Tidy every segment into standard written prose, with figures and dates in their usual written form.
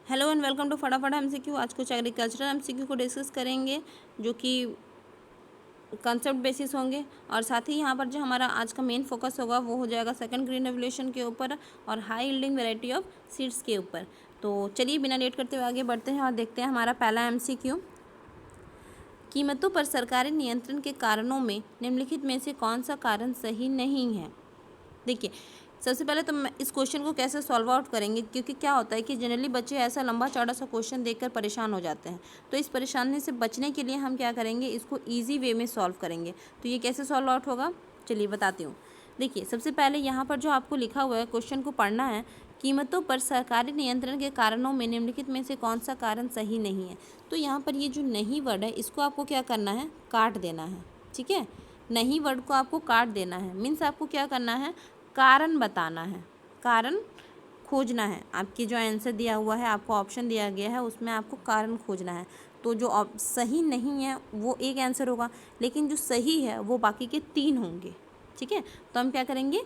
Hello and welcome to फटाफट MCQ. आज कुछ एग्रीकल्चरल एमसीक्यू को डिस्कस करेंगे जो कि कंसेप्ट बेसिस होंगे, और साथ ही यहाँ पर जो हमारा आज का मेन फोकस होगा वो हो जाएगा सेकंड ग्रीन रेवोल्यूशन के ऊपर और high yielding variety of seeds के ऊपर। तो चलिए बिना लेट करते हुए आगे बढ़ते हैं और देखते हैं हमारा पहला एमसीक्यू। कीमतों पर सरकारी नियंत्रण के कारणों में निम्नलिखित में से कौन सा कारण सही नहीं है। देखिए, सबसे पहले तो मैं इस क्वेश्चन को कैसे सॉल्व आउट करेंगे, क्योंकि क्या होता है कि जनरली बच्चे ऐसा लंबा चौड़ा सा क्वेश्चन देखकर परेशान हो जाते हैं। तो इस परेशानी से बचने के लिए हम क्या करेंगे, इसको इजी वे में सॉल्व करेंगे। तो ये कैसे सॉल्व आउट होगा, चलिए बताती हूँ। देखिए, सबसे पहले यहाँ पर जो आपको लिखा हुआ है क्वेश्चन को पढ़ना है। कीमतों पर सरकारी नियंत्रण के कारणों में निम्नलिखित में से कौन सा कारण सही नहीं है। तो यहाँ पर ये जो नहीं वर्ड है इसको आपको क्या करना है, काट देना है। ठीक है, नहीं वर्ड को आपको काट देना है। मीन्स आपको क्या करना है, कारण बताना है, कारण खोजना है। आपकी जो आंसर दिया हुआ है, आपको ऑप्शन दिया गया है, उसमें आपको कारण खोजना है। तो जो सही नहीं है वो एक आंसर होगा, लेकिन जो सही है वो बाकी के 3 होंगे। ठीक है, तो हम क्या करेंगे,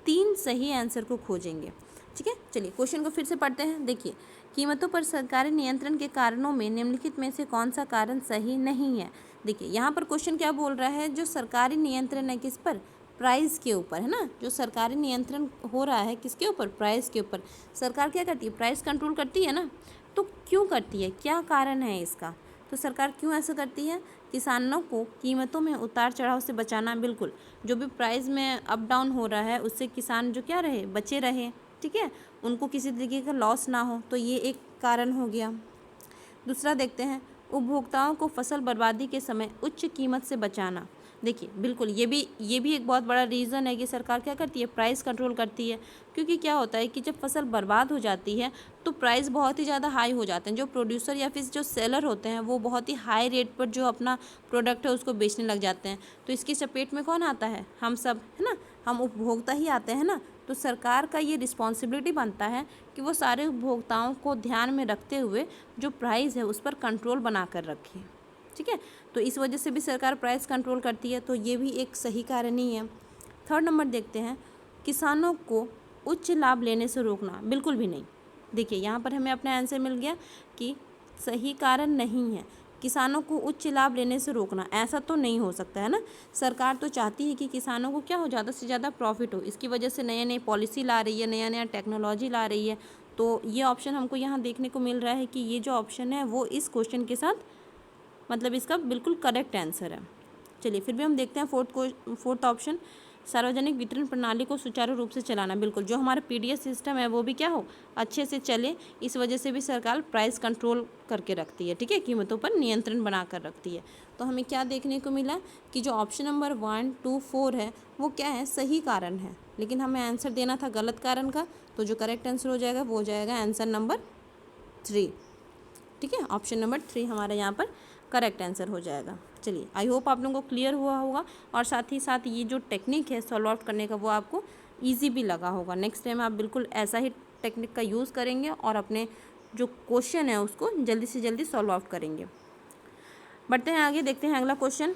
3 सही आंसर को खोजेंगे। ठीक है, चलिए क्वेश्चन को फिर से पढ़ते हैं। देखिए, कीमतों पर सरकारी नियंत्रण के कारणों में निम्नलिखित में से कौन सा कारण सही नहीं है। देखिए, यहाँ पर क्वेश्चन क्या बोल रहा है, जो सरकारी नियंत्रण है किस पर, प्राइस के ऊपर है ना। जो सरकारी नियंत्रण हो रहा है किसके ऊपर, प्राइस के ऊपर। सरकार क्या करती है, प्राइस कंट्रोल करती है ना। तो क्यों करती है, क्या कारण है इसका। तो सरकार क्यों ऐसा करती है, किसानों को कीमतों में उतार चढ़ाव से बचाना। बिल्कुल, जो भी प्राइस में अप डाउन हो रहा है उससे किसान जो क्या रहे, बचे रहे। ठीक है, उनको किसी तरीके का लॉस ना हो, तो ये एक कारण हो गया। दूसरा देखते हैं, उपभोक्ताओं को फसल बर्बादी के समय उच्च कीमत से बचाना। देखिए, बिल्कुल ये भी एक बहुत बड़ा रीज़न है कि सरकार क्या करती है, प्राइस कंट्रोल करती है। क्योंकि क्या होता है कि जब फसल बर्बाद हो जाती है तो प्राइस बहुत ही ज़्यादा हाई हो जाते हैं। जो प्रोड्यूसर या फिर जो सेलर होते हैं वो बहुत ही हाई रेट पर जो अपना प्रोडक्ट है उसको बेचने लग जाते हैं। तो इसकी चपेट में कौन आता है, हम सब, है ना, हम उपभोक्ता ही आते हैं ना। तो सरकार का ये रिस्पॉन्सिबिलिटी बनता है कि वो सारे उपभोक्ताओं को ध्यान में रखते हुए जो प्राइस है उस पर कंट्रोल बना कर रखे। ठीक है, तो इस वजह से भी सरकार प्राइस कंट्रोल करती है, तो ये भी एक सही कारण ही है। थर्ड नंबर देखते हैं, किसानों को उच्च लाभ लेने से रोकना। बिल्कुल भी नहीं। देखिए, यहाँ पर हमें अपना आंसर मिल गया कि सही कारण नहीं है, किसानों को उच्च लाभ लेने से रोकना। ऐसा तो नहीं हो सकता है ना। सरकार तो चाहती है कि किसानों को क्या हो, ज़्यादा से ज़्यादा प्रॉफिट हो। इसकी वजह से नई नई पॉलिसी ला रही है, नया नया टेक्नोलॉजी ला रही है। तो ये ऑप्शन हमको यहाँ देखने को मिल रहा है कि ये जो ऑप्शन है वो इस क्वेश्चन के साथ, मतलब इसका बिल्कुल करेक्ट आंसर है। चलिए फिर भी हम देखते हैं फोर्थ ऑप्शन, सार्वजनिक वितरण प्रणाली को सुचारू रूप से चलाना। बिल्कुल, जो हमारा पीडीएस सिस्टम है वो भी क्या हो, अच्छे से चले। इस वजह से भी सरकार प्राइस कंट्रोल करके रखती है। ठीक है, कीमतों पर नियंत्रण बना कर रखती है। तो हमें क्या देखने को मिला कि जो ऑप्शन नंबर 1, 2, 4 है वो क्या है, सही कारण है। लेकिन हमें आंसर देना था गलत कारण का, तो जो करेक्ट आंसर हो जाएगा वो हो जाएगा आंसर नंबर 3। ठीक है, ऑप्शन नंबर 3 हमारा यहाँ पर करेक्ट आंसर हो जाएगा। चलिए, आई होप आप लोगों को क्लियर हुआ होगा, और साथ ही साथ ये जो टेक्निक है सॉल्व आउट करने का वो आपको ईजी भी लगा होगा। नेक्स्ट टाइम आप बिल्कुल ऐसा ही टेक्निक का यूज़ करेंगे और अपने जो क्वेश्चन है उसको जल्दी से जल्दी सॉल्व आउट करेंगे। बढ़ते हैं आगे, देखते हैं अगला क्वेश्चन।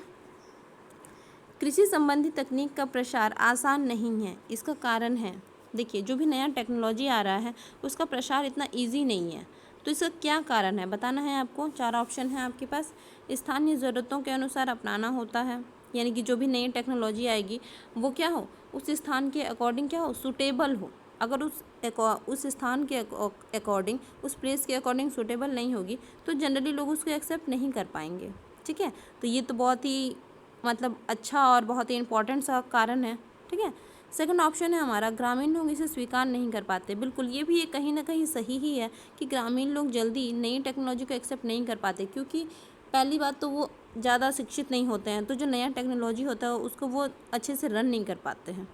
कृषि संबंधी तकनीक का प्रसार आसान नहीं है, इसका कारण है। देखिए, जो भी नया टेक्नोलॉजी आ रहा है उसका प्रसार इतना ईजी नहीं है। तो इसका क्या कारण है, बताना है आपको। 4 ऑप्शन है आपके पास। स्थानीय ज़रूरतों के अनुसार अपनाना होता है, यानी कि जो भी नई टेक्नोलॉजी आएगी वो क्या हो, उस स्थान के अकॉर्डिंग क्या हो, सूटेबल हो। अगर उस स्थान के अकॉर्डिंग, उस प्लेस के अकॉर्डिंग सूटेबल नहीं होगी तो जनरली लोग उसको एक्सेप्ट नहीं कर पाएंगे। ठीक है, तो ये तो बहुत ही मतलब अच्छा और बहुत ही इंपॉर्टेंट सा कारण है। ठीक है, सेकंड ऑप्शन है हमारा, ग्रामीण लोग इसे स्वीकार नहीं कर पाते। बिल्कुल, ये भी कहीं ना कहीं सही ही है कि ग्रामीण लोग जल्दी नई टेक्नोलॉजी को एक्सेप्ट नहीं कर पाते, क्योंकि पहली बात तो वो ज़्यादा शिक्षित नहीं होते हैं। तो जो नया टेक्नोलॉजी होता है उसको वो अच्छे से रन नहीं कर पाते हैं।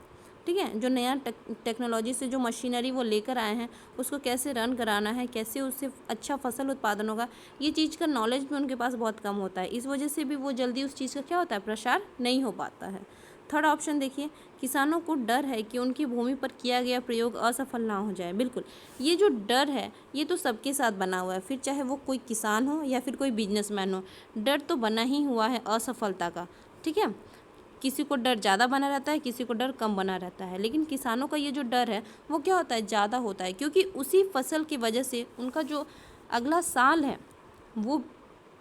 ठीक है, जो नया टेक्नोलॉजी से जो मशीनरी वो लेकर आए हैं उसको कैसे रन कराना है, कैसे उससे अच्छा फसल उत्पादन होगा, ये चीज़ का नॉलेज भी उनके पास बहुत कम होता है। इस वजह से भी वो जल्दी उस चीज़ का क्या होता है, प्रसार नहीं हो पाता है। थर्ड ऑप्शन देखिए, किसानों को डर है कि उनकी भूमि पर किया गया प्रयोग असफल ना हो जाए। बिल्कुल, ये जो डर है ये तो सबके साथ बना हुआ है, फिर चाहे वो कोई किसान हो या फिर कोई बिजनेसमैन हो, डर तो बना ही हुआ है असफलता का। ठीक है, किसी को डर ज़्यादा बना रहता है, किसी को डर कम बना रहता है, लेकिन किसानों का ये जो डर है वो क्या होता है, ज़्यादा होता है, क्योंकि उसी फसल की वजह से उनका जो अगला साल है वो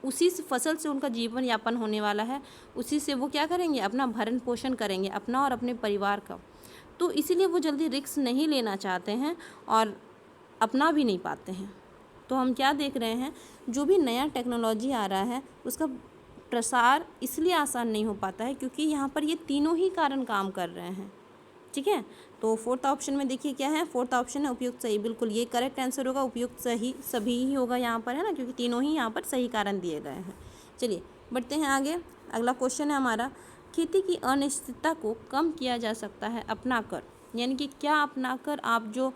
उसी फसल से उनका जीवन यापन होने वाला है, उसी से वो क्या करेंगे, अपना भरण पोषण करेंगे, अपना और अपने परिवार का। तो इसीलिए वो जल्दी रिस्क नहीं लेना चाहते हैं और अपना भी नहीं पाते हैं। तो हम क्या देख रहे हैं, जो भी नया टेक्नोलॉजी आ रहा है उसका प्रसार इसलिए आसान नहीं हो पाता है क्योंकि यहाँ पर ये तीनों ही कारण काम कर रहे हैं। ठीक है, तो फोर्थ ऑप्शन में देखिए क्या है, फोर्थ ऑप्शन है उपयुक्त सही। बिल्कुल ये करेक्ट आंसर होगा, उपयुक्त सही सभी ही होगा यहाँ पर, है ना, क्योंकि तीनों ही यहाँ पर सही कारण दिए गए हैं। चलिए बढ़ते हैं आगे। अगला क्वेश्चन है हमारा, खेती की अनिश्चितता को कम किया जा सकता है अपनाकर, यानी कि क्या अपनाकर आप जो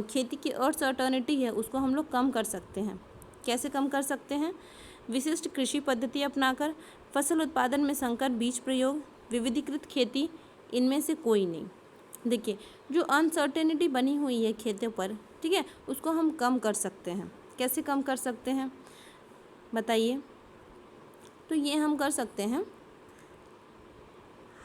खेती की अनसर्टेनिटी है उसको हम लोग कम कर सकते हैं। कैसे कम कर सकते हैं, विशिष्ट कृषि पद्धति अपनाकर, फसल उत्पादन में संकर बीज प्रयोग, विविधीकृत खेती, इनमें से कोई नहीं। देखिए जो अनसर्टेनिटी बनी हुई है खेतों पर, ठीक है, उसको हम कम कर सकते हैं। कैसे कम कर सकते हैं बताइए। तो ये हम कर सकते हैं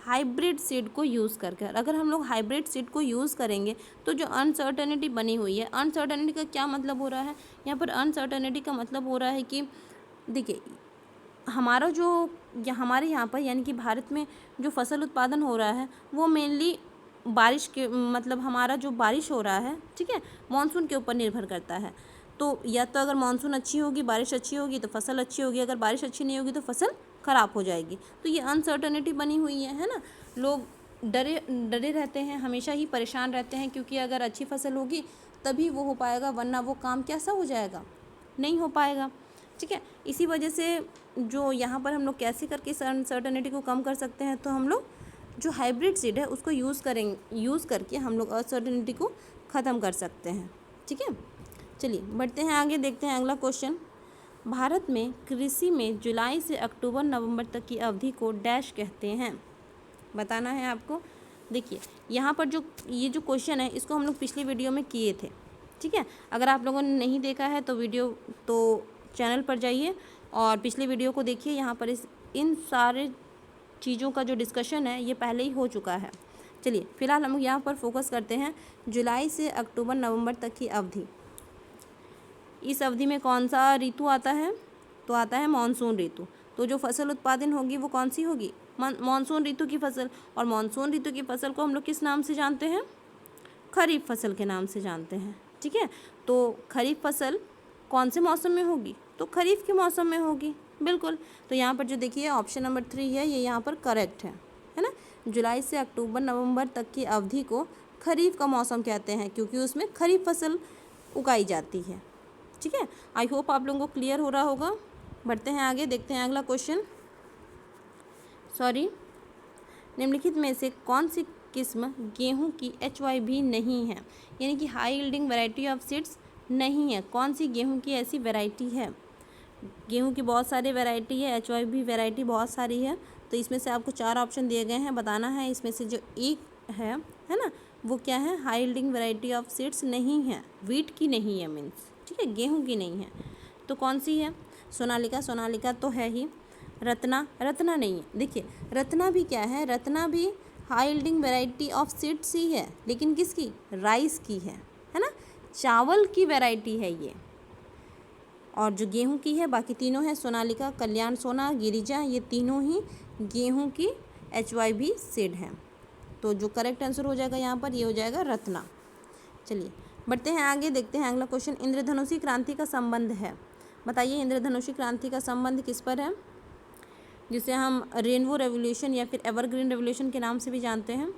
हाइब्रिड सीड को यूज़ करके। अगर हम लोग हाइब्रिड सीड को यूज़ करेंगे तो जो अनसर्टेनिटी बनी हुई है, अनसर्टेनिटी का क्या मतलब हो रहा है यहाँ पर, अनसर्टेनिटी का मतलब हो रहा है कि देखिए हमारा जो हमारे यहाँ पर यानी कि भारत में जो फसल उत्पादन हो रहा है वो मेनली बारिश के मतलब हमारा जो बारिश हो रहा है, ठीक है, मानसून के ऊपर निर्भर करता है। तो या तो अगर मानसून अच्छी होगी, बारिश अच्छी होगी तो फसल अच्छी होगी, अगर बारिश अच्छी नहीं होगी तो फसल ख़राब हो जाएगी। तो ये अनसर्टेनिटी बनी हुई है ना। लोग डरे रहते हैं, हमेशा ही परेशान रहते हैं, क्योंकि अगर अच्छी फसल होगी तभी वो हो पाएगा, वरना वो काम कैसा हो जाएगा, नहीं हो पाएगा। ठीक है, इसी वजह से जो यहाँ पर हम लोग कैसे करके अनसर्टेनिटी को कम कर सकते हैं, तो हम लोग जो हाइब्रिड सीड है उसको यूज़ करके हम लोग अनसर्टेनिटी को ख़त्म कर सकते हैं। ठीक है, चलिए बढ़ते हैं आगे, देखते हैं अगला क्वेश्चन। भारत में कृषि में जुलाई से अक्टूबर नवंबर तक की अवधि को डैश कहते हैं, बताना है आपको। देखिए यहाँ पर जो ये जो क्वेश्चन है इसको हम लोग पिछली वीडियो में किए थे। ठीक है, अगर आप लोगों ने नहीं देखा है तो चैनल पर जाइए और पिछली वीडियो को देखिए। यहाँ पर इन सारे चीज़ों का जो डिस्कशन है ये पहले ही हो चुका है। चलिए फिलहाल हम यहाँ पर फोकस करते हैं जुलाई से अक्टूबर नवंबर तक की अवधि। इस अवधि में कौन सा ऋतु आता है, तो आता है मानसून ऋतु। तो जो फसल उत्पादन होगी वो कौन सी होगी, मानसून ऋतु की फसल। और मानसून ऋतु की फसल को हम लोग किस नाम से जानते हैं, खरीफ फसल के नाम से जानते हैं। ठीक है, तो खरीफ फसल कौन से मौसम में होगी, तो खरीफ के मौसम में होगी। बिल्कुल, तो यहाँ पर जो देखिए ऑप्शन नंबर 3 है ये यहाँ पर करेक्ट है ना। जुलाई से अक्टूबर नवंबर तक की अवधि को खरीफ का मौसम कहते हैं क्योंकि उसमें खरीफ फसल उगाई जाती है। ठीक है, आई होप आप लोगों को क्लियर हो रहा होगा। बढ़ते हैं आगे, देखते हैं अगला क्वेश्चन। निम्नलिखित में से कौन सी किस्म गेहूं की HYV नहीं है, यानी कि high yielding variety of seeds नहीं है। कौन सी गेहूं की ऐसी वैरायटी है, गेहूं की बहुत सारी वैरायटी है, HYV वैरायटी बहुत सारी है। तो इसमें से आपको 4 ऑप्शन दिए गए हैं, बताना है इसमें से जो एक है ना, वो क्या है, high yielding variety of seeds नहीं है, वीट की नहीं है मीन्स, ठीक है, गेहूं की नहीं है। तो कौन सी है, सोनालिका तो है ही, रत्ना नहीं है। देखिए रत्ना भी क्या है, रत्ना भी high yielding variety of seeds ही है, लेकिन किसकी, राइस की है ना, चावल की वैरायटी है ये। और जो गेहूं की है बाकी तीनों है, सोनालिका, कल्याण सोना, गिरिजा, ये तीनों ही गेहूं की HYV सीड है। तो जो करेक्ट आंसर हो जाएगा यहाँ पर ये हो जाएगा रत्ना। चलिए बढ़ते हैं आगे, देखते हैं अगला क्वेश्चन। इंद्रधनुषी क्रांति का संबंध है, बताइए इंद्रधनुषी क्रांति का संबंध किस पर है, जिसे हम रेनबो रेवोल्यूशन या फिर एवरग्रीन रेवोल्यूशन के नाम से भी जानते हैं।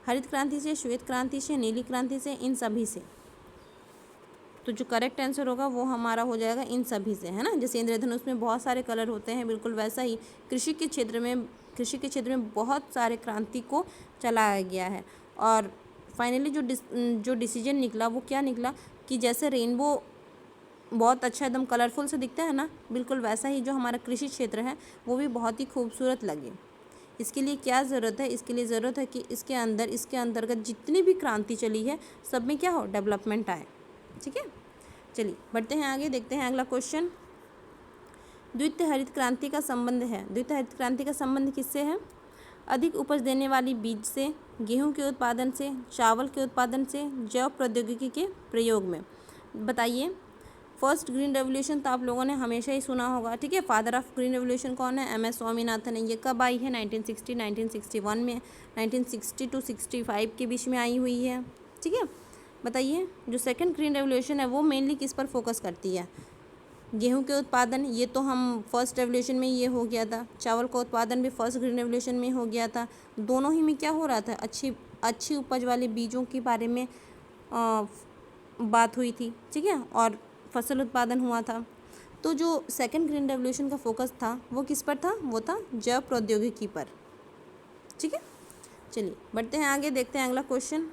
हरित क्रांति से, श्वेत क्रांति से, नीली क्रांति से, इन सभी से। तो जो करेक्ट आंसर होगा वो हमारा हो जाएगा इन सभी से, है ना। जैसे इंद्रधनुष में बहुत सारे कलर होते हैं, बिल्कुल वैसा ही कृषि के क्षेत्र में बहुत सारे क्रांति को चलाया गया है। और फाइनली जो डिसीजन निकला वो क्या निकला कि जैसे रेनबो बहुत अच्छा एकदम कलरफुल से दिखता है ना, बिल्कुल वैसा ही जो हमारा कृषि क्षेत्र है वो भी बहुत ही खूबसूरत लगे। इसके लिए क्या ज़रूरत है, इसके लिए ज़रूरत है कि इसके अंतर्गत जितनी भी क्रांति चली है सब में क्या हो, डेवलपमेंट आए। ठीक है, चलिए बढ़ते हैं आगे, देखते हैं अगला क्वेश्चन। द्वितीय हरित क्रांति का संबंध है, द्वितीय हरित क्रांति का संबंध किससे है, अधिक उपज देने वाली बीज से, गेहूं के उत्पादन से, चावल के उत्पादन से, जैव प्रौद्योगिकी के प्रयोग में। बताइए फर्स्ट ग्रीन रेवोल्यूशन तो आप लोगों ने हमेशा ही सुना होगा, ठीक है। फादर ऑफ ग्रीन रेवोल्यूशन कौन है? एम एस स्वामीनाथन है। ये कब आई है? 1960 1961 में, 1960 to 65 के बीच में आई हुई है, ठीक है। बताइए जो सेकंड ग्रीन रेवोल्यूशन है वो मेनली किस पर फोकस करती है? गेहूं के उत्पादन, ये तो हम फर्स्ट रेवोल्यूशन में ये हो गया था। चावल का उत्पादन भी फर्स्ट ग्रीन रेवोल्यूशन में हो गया था। दोनों ही में क्या हो रहा था? अच्छी उपज वाले बीजों के बारे में बात हुई थी, ठीक है, और फसल उत्पादन हुआ था। तो जो सेकंड ग्रीन रेवोल्यूशन का फोकस था वो किस पर था? वो था जैव प्रौद्योगिकी पर, ठीक है। चलिए बढ़ते हैं आगे, देखते हैं अगला क्वेश्चन।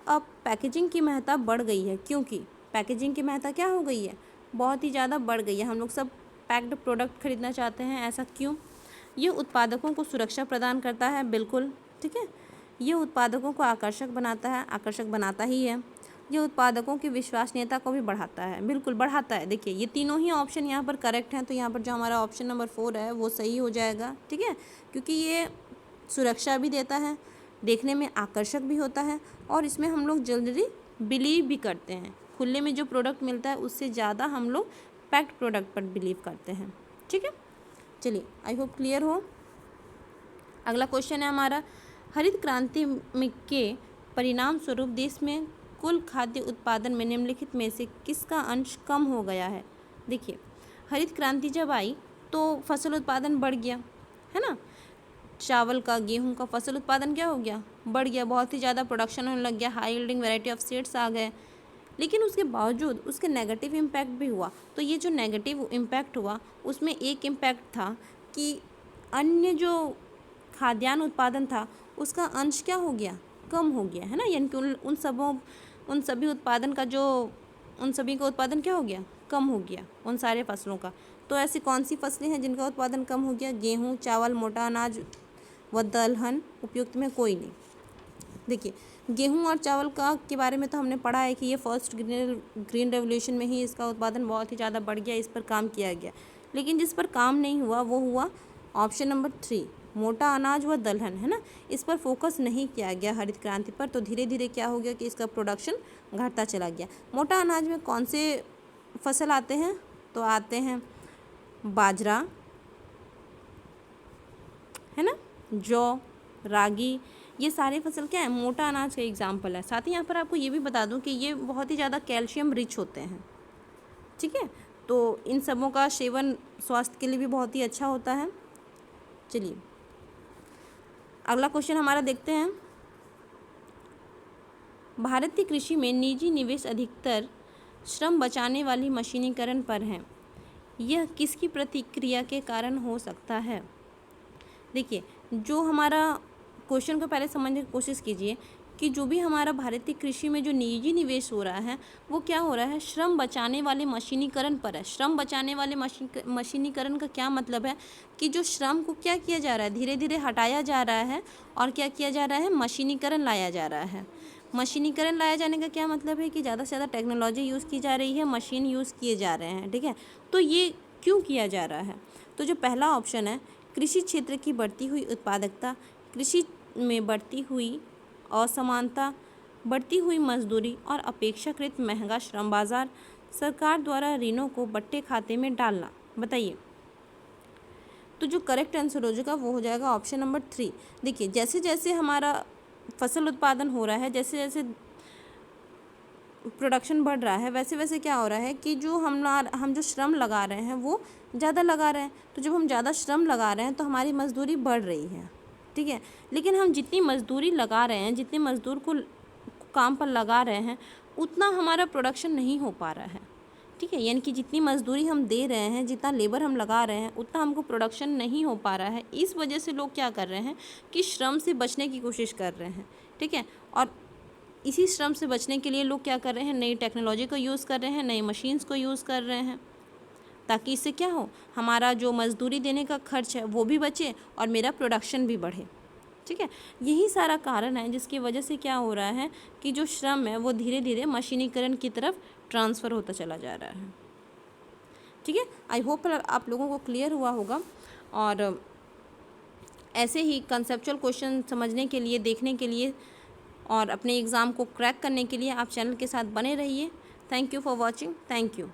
अब पैकेजिंग की महत्ता बढ़ गई है, क्योंकि पैकेजिंग की महत्ता क्या हो गई है? बहुत ही ज़्यादा बढ़ गई है। हम लोग सब पैक्ड प्रोडक्ट खरीदना चाहते हैं, ऐसा क्यों? ये उत्पादकों को सुरक्षा प्रदान करता है, बिल्कुल, ठीक है। ये उत्पादकों को आकर्षक बनाता है, आकर्षक बनाता ही है। ये उत्पादकों की विश्वसनीयता को भी बढ़ाता है, बिल्कुल बढ़ाता है। देखिए ये तीनों ही ऑप्शन यहाँ पर करेक्ट हैं, तो यहाँ पर जो हमारा ऑप्शन नंबर 4 है वो सही हो जाएगा, ठीक है, क्योंकि ये सुरक्षा भी देता है, देखने में आकर्षक भी होता है, और इसमें हम लोग जल्दी बिलीव भी करते हैं। खुले में जो प्रोडक्ट मिलता है उससे ज़्यादा हम लोग पैक्ड प्रोडक्ट पर बिलीव करते हैं, ठीक है। चलिए आई होप क्लियर हो। अगला क्वेश्चन है हमारा, हरित क्रांति के परिणाम स्वरूप देश में कुल खाद्य उत्पादन में निम्नलिखित में से किसका अंश कम हो गया है? देखिए हरित क्रांति जब आई तो फसल उत्पादन बढ़ गया, है ना। चावल का, गेहूं का फसल उत्पादन क्या हो गया? बढ़ गया, बहुत ही ज़्यादा प्रोडक्शन होने लग गया, high yielding variety of seeds आ गए। लेकिन उसके बावजूद उसके नेगेटिव इम्पैक्ट भी हुआ। तो ये जो नेगेटिव इम्पैक्ट हुआ उसमें एक इम्पैक्ट था कि अन्य जो खाद्यान्न उत्पादन था उसका अंश क्या हो गया? कम हो गया, है ना। यानी कि उन सभी उत्पादन का जो उन सभी का उत्पादन क्या हो गया? कम हो गया, उन सारे फसलों का। तो ऐसी कौन सी फसलें हैं जिनका उत्पादन कम हो गया? गेहूँ, चावल, मोटा अनाज व दलहन, उपयुक्त में कोई नहीं। देखिए गेहूं और चावल का के बारे में तो हमने पढ़ा है कि ये फर्स्ट ग्रीन रेवोल्यूशन में ही इसका उत्पादन बहुत ही ज़्यादा बढ़ गया, इस पर काम किया गया। लेकिन जिस पर काम नहीं हुआ वो हुआ ऑप्शन नंबर 3, मोटा अनाज व दलहन, है ना। इस पर फोकस नहीं किया गया हरित क्रांति पर, तो धीरे धीरे क्या हो गया कि इसका प्रोडक्शन घटता चला गया। मोटा अनाज में कौन से फसल आते हैं? तो आते हैं बाजरा, है ना, जौ, रागी, ये सारे फसल क्या है? मोटा अनाज का एग्जाम्पल है। साथ ही यहाँ पर आपको ये भी बता दूँ कि ये बहुत ही ज़्यादा कैल्शियम रिच होते हैं, ठीक है। तो इन सबों का सेवन स्वास्थ्य के लिए भी बहुत ही अच्छा होता है। चलिए अगला क्वेश्चन हमारा देखते हैं। भारतीय कृषि में निजी निवेश अधिकतर श्रम बचाने वाली मशीनीकरण पर है, यह किसकी प्रतिक्रिया के कारण हो सकता है? देखिए जो हमारा क्वेश्चन को पहले समझने की कोशिश कीजिए कि जो भी हमारा भारतीय कृषि में जो निजी निवेश हो रहा है वो क्या हो रहा है? श्रम बचाने वाले मशीनीकरण पर है। श्रम बचाने वाले मशीनीकरण का क्या मतलब है कि जो श्रम को क्या किया जा रहा है? धीरे धीरे हटाया जा रहा है और क्या किया जा रहा है? मशीनीकरण लाया जा रहा है। मशीनीकरण लाया जाने का क्या मतलब है कि ज़्यादा से ज़्यादा टेक्नोलॉजी यूज़ की जा रही है, मशीन यूज़ किए जा रहे हैं, ठीक है। तो ये क्यों किया जा रहा है? तो जो पहला ऑप्शन है, कृषि क्षेत्र की बढ़ती हुई उत्पादकता, कृषि में बढ़ती हुई असमानता, बढ़ती हुई मजदूरी और अपेक्षाकृत महंगा श्रम बाजार, सरकार द्वारा ऋणों को बट्टे खाते में डालना। बताइए तो जो करेक्ट आंसर हो जाएगा वो हो जाएगा ऑप्शन नंबर 3। देखिए जैसे जैसे हमारा फसल उत्पादन हो रहा है, जैसे जैसे प्रोडक्शन बढ़ रहा है, वैसे वैसे क्या हो रहा है कि जो हम जो श्रम लगा रहे हैं वो ज़्यादा लगा रहे हैं। तो जब हम ज़्यादा श्रम लगा रहे हैं तो हमारी मजदूरी बढ़ रही है, ठीक है। लेकिन हम जितनी मजदूरी लगा रहे हैं, जितने मजदूर को काम पर लगा रहे हैं, उतना हमारा प्रोडक्शन नहीं हो पा रहा है, ठीक है। यानी कि जितनी मजदूरी हम दे रहे हैं, जितना लेबर हम लगा रहे हैं, उतना हमको प्रोडक्शन नहीं हो पा रहा है। इस वजह से लोग क्या कर रहे हैं कि श्रम से बचने की कोशिश कर रहे हैं, ठीक है। और इसी श्रम से बचने के लिए लोग क्या कर रहे हैं? नई टेक्नोलॉजी को यूज़ कर रहे हैं, नई मशीन्स को यूज़ कर रहे हैं, ताकि इससे क्या हो, हमारा जो मजदूरी देने का खर्च है वो भी बचे और मेरा प्रोडक्शन भी बढ़े, ठीक है। यही सारा कारण है जिसकी वजह से क्या हो रहा है कि जो श्रम है वो धीरे धीरे मशीनीकरण की तरफ ट्रांसफ़र होता चला जा रहा है, ठीक है। आई होप आप लोगों को क्लियर हुआ होगा। और ऐसे ही कंसेप्चुअल क्वेश्चन समझने के लिए, देखने के लिए और अपने एग्ज़ाम को क्रैक करने के लिए आप चैनल के साथ बने रहिए। Thank you for watching. Thank you.